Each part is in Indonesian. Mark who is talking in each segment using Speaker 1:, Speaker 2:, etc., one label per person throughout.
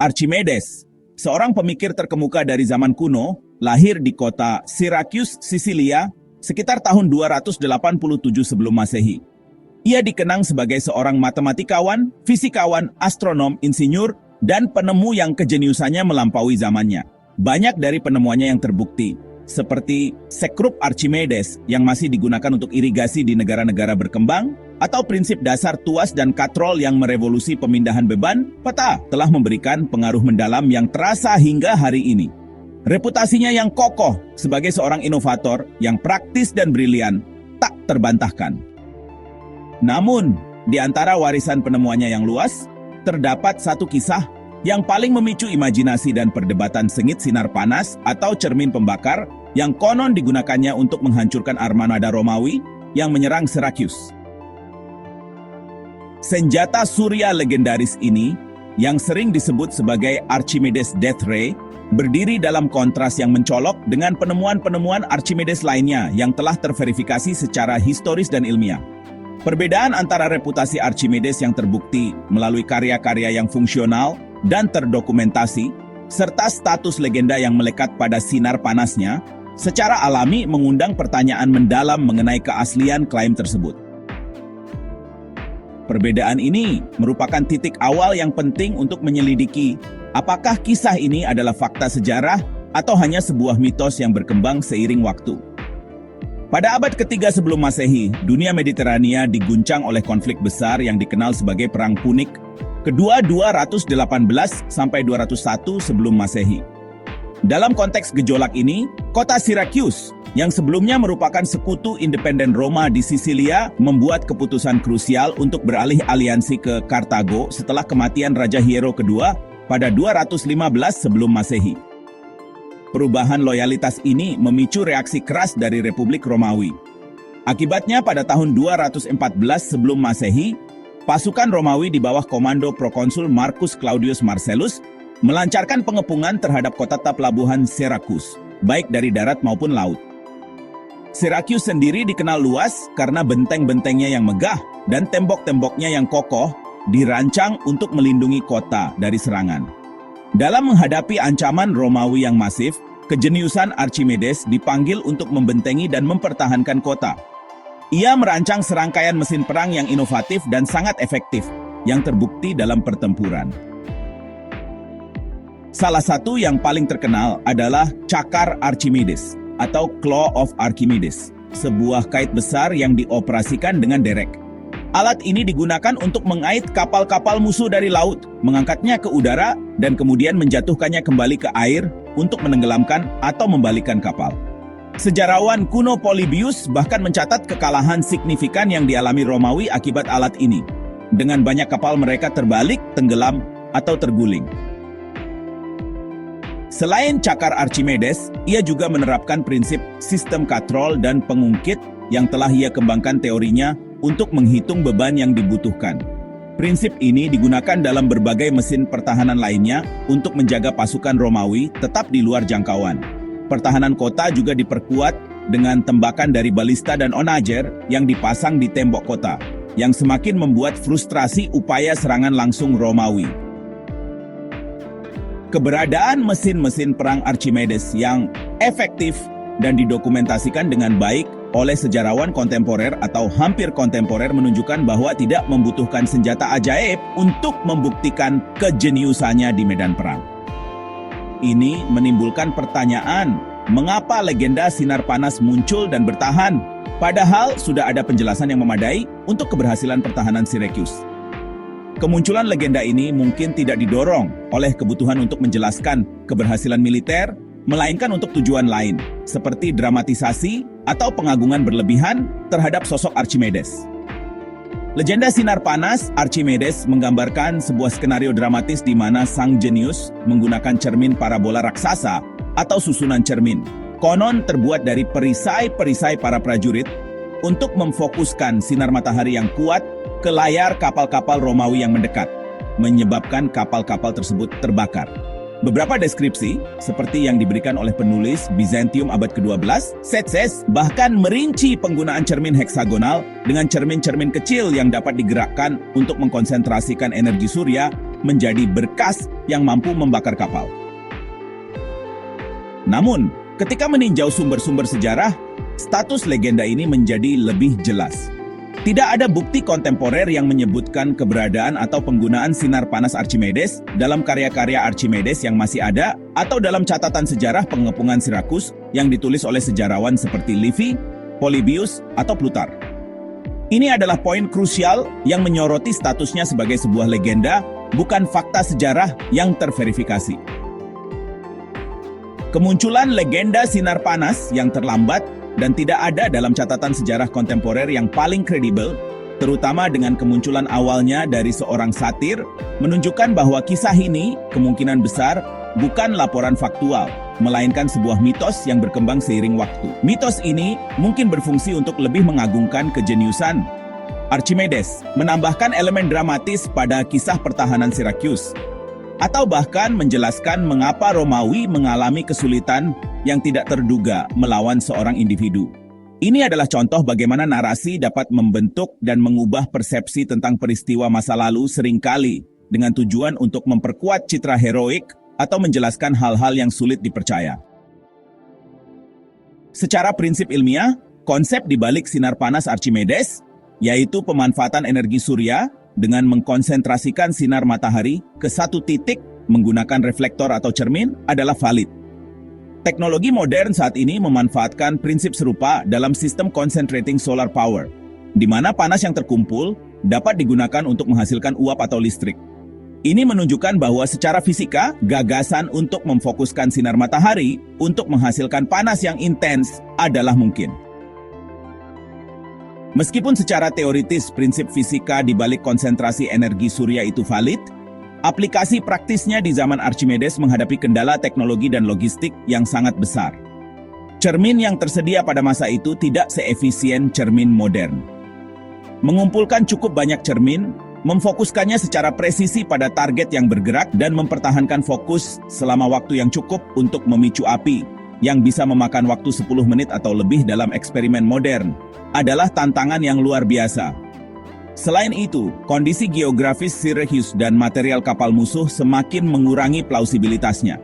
Speaker 1: Archimedes, seorang pemikir terkemuka dari zaman kuno, lahir di kota Syracuse, Sisilia, sekitar tahun 287 sebelum Masehi. Ia dikenang sebagai seorang matematikawan, fisikawan, astronom, insinyur, dan penemu yang kejeniusannya melampaui zamannya. Banyak dari penemuannya yang terbukti, seperti sekrup Archimedes yang masih digunakan untuk irigasi di negara-negara berkembang, atau prinsip dasar tuas dan katrol yang merevolusi pemindahan beban, peta telah memberikan pengaruh mendalam yang terasa hingga hari ini. Reputasinya yang kokoh sebagai seorang inovator yang praktis dan brilian tak terbantahkan. Namun, di antara warisan penemuannya yang luas, terdapat satu kisah yang paling memicu imajinasi dan perdebatan: sengit sinar panas atau cermin pembakar yang konon digunakannya untuk menghancurkan armada Romawi yang menyerang Syracuse. Senjata surya legendaris ini, yang sering disebut sebagai Archimedes Death Ray, berdiri dalam kontras yang mencolok dengan penemuan-penemuan Archimedes lainnya yang telah terverifikasi secara historis dan ilmiah. Perbedaan antara reputasi Archimedes yang terbukti melalui karya-karya yang fungsional dan terdokumentasi, serta status legenda yang melekat pada sinar panasnya, secara alami mengundang pertanyaan mendalam mengenai keaslian klaim tersebut. Perbedaan ini merupakan titik awal yang penting untuk menyelidiki apakah kisah ini adalah fakta sejarah atau hanya sebuah mitos yang berkembang seiring waktu. Pada abad ketiga sebelum Masehi, dunia Mediterania diguncang oleh konflik besar yang dikenal sebagai Perang Punik, kedua 218 sampai 201 sebelum Masehi. Dalam konteks gejolak ini, kota Syracuse yang sebelumnya merupakan sekutu independen Roma di Sisilia membuat keputusan krusial untuk beralih aliansi ke Kartago setelah kematian Raja Hiero II pada 215 sebelum Masehi. Perubahan loyalitas ini memicu reaksi keras dari Republik Romawi. Akibatnya pada tahun 214 sebelum Masehi, pasukan Romawi di bawah komando Prokonsul Marcus Claudius Marcellus melancarkan pengepungan terhadap kota pelabuhan Syracuse, baik dari darat maupun laut. Syracuse sendiri dikenal luas karena benteng-bentengnya yang megah dan tembok-temboknya yang kokoh dirancang untuk melindungi kota dari serangan. Dalam menghadapi ancaman Romawi yang masif, kejeniusan Archimedes dipanggil untuk membentengi dan mempertahankan kota. Ia merancang serangkaian mesin perang yang inovatif dan sangat efektif, yang terbukti dalam pertempuran. Salah satu yang paling terkenal adalah cakar Archimedes atau Claw of Archimedes, sebuah kait besar yang dioperasikan dengan derek. Alat ini digunakan untuk mengait kapal-kapal musuh dari laut, mengangkatnya ke udara, dan kemudian menjatuhkannya kembali ke air untuk menenggelamkan atau membalikkan kapal. Sejarawan kuno Polybius bahkan mencatat kekalahan signifikan yang dialami Romawi akibat alat ini, dengan banyak kapal mereka terbalik, tenggelam, atau terguling. Selain cakar Archimedes, ia juga menerapkan prinsip sistem katrol dan pengungkit yang telah ia kembangkan teorinya untuk menghitung beban yang dibutuhkan. Prinsip ini digunakan dalam berbagai mesin pertahanan lainnya untuk menjaga pasukan Romawi tetap di luar jangkauan. Pertahanan kota juga diperkuat dengan tembakan dari balista dan onager yang dipasang di tembok kota, yang semakin membuat frustrasi upaya serangan langsung Romawi. Keberadaan mesin-mesin perang Archimedes yang efektif dan didokumentasikan dengan baik oleh sejarawan kontemporer atau hampir kontemporer menunjukkan bahwa tidak membutuhkan senjata ajaib untuk membuktikan kejeniusannya di medan perang. Ini menimbulkan pertanyaan, mengapa legenda sinar panas muncul dan bertahan, padahal sudah ada penjelasan yang memadai untuk keberhasilan pertahanan Syracuse. Kemunculan legenda ini mungkin tidak didorong oleh kebutuhan untuk menjelaskan keberhasilan militer, melainkan untuk tujuan lain, seperti dramatisasi atau pengagungan berlebihan terhadap sosok Archimedes. Legenda sinar panas Archimedes menggambarkan sebuah skenario dramatis di mana sang jenius menggunakan cermin parabola raksasa atau susunan cermin, konon terbuat dari perisai-perisai para prajurit, untuk memfokuskan sinar matahari yang kuat ke layar kapal-kapal Romawi yang mendekat, menyebabkan kapal-kapal tersebut terbakar. Beberapa deskripsi, seperti yang diberikan oleh penulis Bizantium abad ke-12, Tzetzes, bahkan merinci penggunaan cermin heksagonal dengan cermin-cermin kecil yang dapat digerakkan untuk mengkonsentrasikan energi surya menjadi berkas yang mampu membakar kapal. Namun, ketika meninjau sumber-sumber sejarah, status legenda ini menjadi lebih jelas. Tidak ada bukti kontemporer yang menyebutkan keberadaan atau penggunaan sinar panas Archimedes dalam karya-karya Archimedes yang masih ada atau dalam catatan sejarah pengepungan Sirakus yang ditulis oleh sejarawan seperti Livy, Polybius, atau Plutarch. Ini adalah poin krusial yang menyoroti statusnya sebagai sebuah legenda, bukan fakta sejarah yang terverifikasi. Kemunculan legenda sinar panas yang terlambat dan tidak ada dalam catatan sejarah kontemporer yang paling kredibel, terutama dengan kemunculan awalnya dari seorang satir, menunjukkan bahwa kisah ini kemungkinan besar bukan laporan faktual, melainkan sebuah mitos yang berkembang seiring waktu. Mitos ini mungkin berfungsi untuk lebih mengagungkan kejeniusan Archimedes, menambahkan elemen dramatis pada kisah pertahanan Sirakus, atau bahkan menjelaskan mengapa Romawi mengalami kesulitan yang tidak terduga melawan seorang individu. Ini adalah contoh bagaimana narasi dapat membentuk dan mengubah persepsi tentang peristiwa masa lalu seringkali dengan tujuan untuk memperkuat citra heroik atau menjelaskan hal-hal yang sulit dipercaya. Secara prinsip ilmiah, konsep di balik sinar panas Archimedes, yaitu pemanfaatan energi surya dengan mengkonsentrasikan sinar matahari ke satu titik menggunakan reflektor atau cermin adalah valid. Teknologi modern saat ini memanfaatkan prinsip serupa dalam sistem concentrating solar power, di mana panas yang terkumpul dapat digunakan untuk menghasilkan uap atau listrik. Ini menunjukkan bahwa secara fisika, gagasan untuk memfokuskan sinar matahari untuk menghasilkan panas yang intens adalah mungkin. Meskipun secara teoritis prinsip fisika di balik konsentrasi energi surya itu valid, aplikasi praktisnya di zaman Archimedes menghadapi kendala teknologi dan logistik yang sangat besar. Cermin yang tersedia pada masa itu tidak seefisien cermin modern. Mengumpulkan cukup banyak cermin, memfokuskannya secara presisi pada target yang bergerak dan mempertahankan fokus selama waktu yang cukup untuk memicu api, yang bisa memakan waktu 10 menit atau lebih dalam eksperimen modern, adalah tantangan yang luar biasa. Selain itu, kondisi geografis Syracuse dan material kapal musuh semakin mengurangi plausibilitasnya.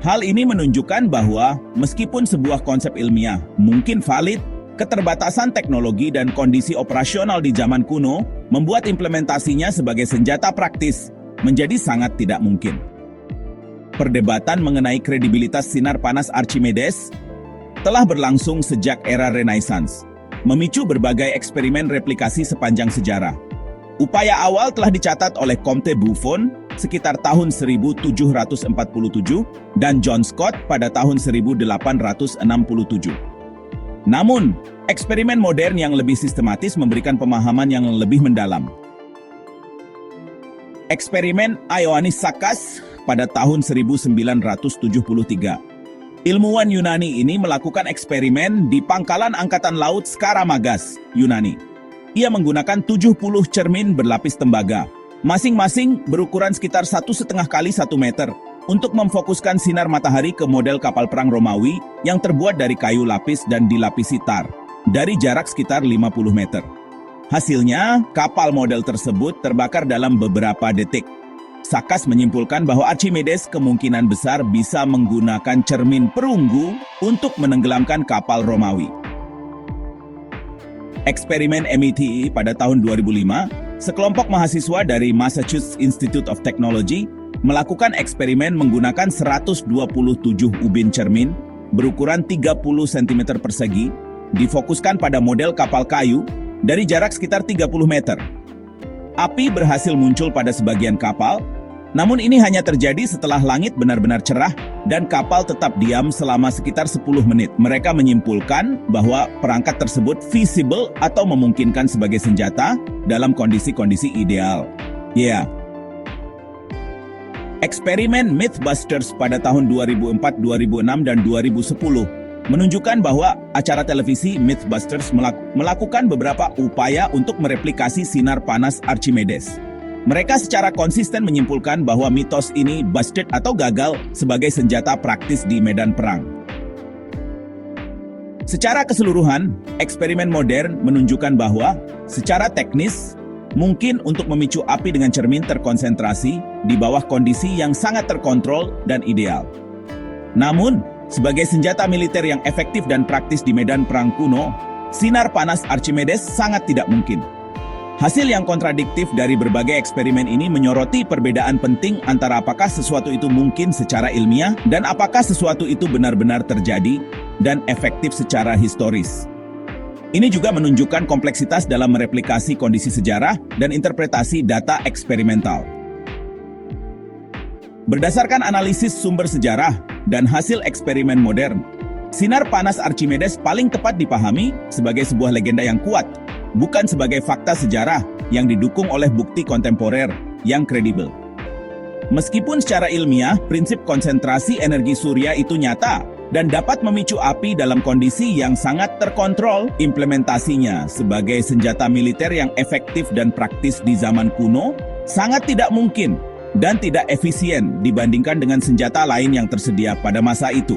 Speaker 1: Hal ini menunjukkan bahwa meskipun sebuah konsep ilmiah mungkin valid, keterbatasan teknologi dan kondisi operasional di zaman kuno membuat implementasinya sebagai senjata praktis menjadi sangat tidak mungkin. Perdebatan mengenai kredibilitas sinar panas Archimedes telah berlangsung sejak era Renaissance, memicu berbagai eksperimen replikasi sepanjang sejarah. Upaya awal telah dicatat oleh Comte Buffon sekitar tahun 1747 dan John Scott pada tahun 1867. Namun, eksperimen modern yang lebih sistematis memberikan pemahaman yang lebih mendalam. Eksperimen Ioannis Sakas pada tahun 1973. Ilmuwan Yunani ini melakukan eksperimen di pangkalan Angkatan Laut Skaramagas, Yunani. Ia menggunakan 70 cermin berlapis tembaga, masing-masing berukuran sekitar 1,5 kali 1 meter, untuk memfokuskan sinar matahari ke model kapal perang Romawi yang terbuat dari kayu lapis dan dilapisi tar, dari jarak sekitar 50 meter. Hasilnya, kapal model tersebut terbakar dalam beberapa detik. Sakas menyimpulkan bahwa Archimedes kemungkinan besar bisa menggunakan cermin perunggu untuk menenggelamkan kapal Romawi. Eksperimen METE pada tahun 2005, sekelompok mahasiswa dari Massachusetts Institute of Technology melakukan eksperimen menggunakan 127 ubin cermin berukuran 30 cm persegi, difokuskan pada model kapal kayu dari jarak sekitar 30 meter. Api berhasil muncul pada sebagian kapal, namun ini hanya terjadi setelah langit benar-benar cerah dan kapal tetap diam selama sekitar 10 menit. Mereka menyimpulkan bahwa perangkat tersebut feasible atau memungkinkan sebagai senjata dalam kondisi-kondisi ideal. Eksperimen Mythbusters pada tahun 2004, 2006, dan 2010 menunjukkan bahwa acara televisi Mythbusters melakukan beberapa upaya untuk mereplikasi sinar panas Archimedes. Mereka secara konsisten menyimpulkan bahwa mitos ini busted atau gagal sebagai senjata praktis di medan perang. Secara keseluruhan, eksperimen modern menunjukkan bahwa secara teknis, Mungkin untuk memicu api dengan cermin terkonsentrasi di bawah kondisi yang sangat terkontrol dan ideal. Namun, sebagai senjata militer yang efektif dan praktis di medan perang kuno, sinar panas Archimedes sangat tidak mungkin. Hasil yang kontradiktif dari berbagai eksperimen ini menyoroti perbedaan penting antara apakah sesuatu itu mungkin secara ilmiah dan apakah sesuatu itu benar-benar terjadi dan efektif secara historis. Ini juga menunjukkan kompleksitas dalam mereplikasi kondisi sejarah dan interpretasi data eksperimental. Berdasarkan analisis sumber sejarah dan hasil eksperimen modern, sinar panas Archimedes paling tepat dipahami sebagai sebuah legenda yang kuat, bukan sebagai fakta sejarah yang didukung oleh bukti kontemporer yang kredibel. Meskipun secara ilmiah, prinsip konsentrasi energi surya itu nyata dan dapat memicu api dalam kondisi yang sangat terkontrol, implementasinya sebagai senjata militer yang efektif dan praktis di zaman kuno sangat tidak mungkin dan tidak efisien dibandingkan dengan senjata lain yang tersedia pada masa itu.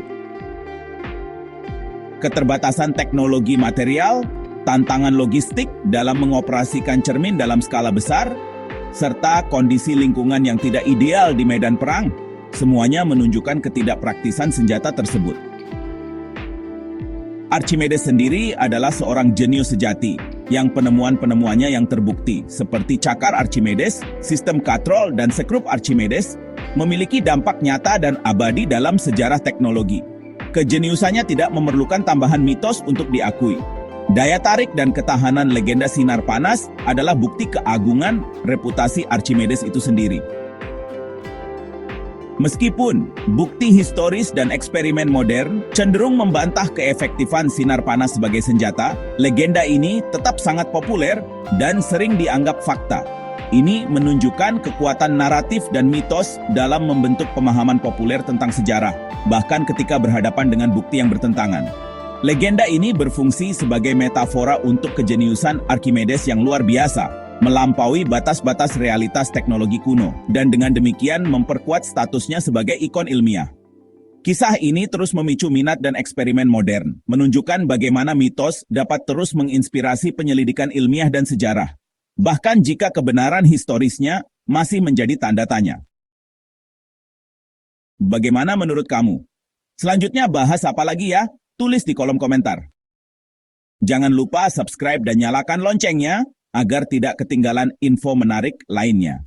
Speaker 1: Keterbatasan teknologi material, tantangan logistik dalam mengoperasikan cermin dalam skala besar, serta kondisi lingkungan yang tidak ideal di medan perang, semuanya menunjukkan ketidakpraktisan senjata tersebut. Archimedes sendiri adalah seorang jenius sejati, yang penemuan-penemuannya yang terbukti, seperti cakar Archimedes, sistem katrol, dan sekrup Archimedes, memiliki dampak nyata dan abadi dalam sejarah teknologi. Kejeniusannya tidak memerlukan tambahan mitos untuk diakui. Daya tarik dan ketahanan legenda sinar panas adalah bukti keagungan reputasi Archimedes itu sendiri. Meskipun bukti historis dan eksperimen modern cenderung membantah keefektifan sinar panas sebagai senjata, legenda ini tetap sangat populer dan sering dianggap fakta. Ini menunjukkan kekuatan naratif dan mitos dalam membentuk pemahaman populer tentang sejarah, bahkan ketika berhadapan dengan bukti yang bertentangan. Legenda ini berfungsi sebagai metafora untuk kejeniusan Archimedes yang luar biasa, melampaui batas-batas realitas teknologi kuno, dan dengan demikian memperkuat statusnya sebagai ikon ilmiah. Kisah ini terus memicu minat dan eksperimen modern, menunjukkan bagaimana mitos dapat terus menginspirasi penyelidikan ilmiah dan sejarah, bahkan jika kebenaran historisnya masih menjadi tanda tanya. Bagaimana menurut kamu? Selanjutnya bahas apa lagi ya? Tulis di kolom komentar. Jangan lupa subscribe dan nyalakan loncengnya agar tidak ketinggalan info menarik lainnya.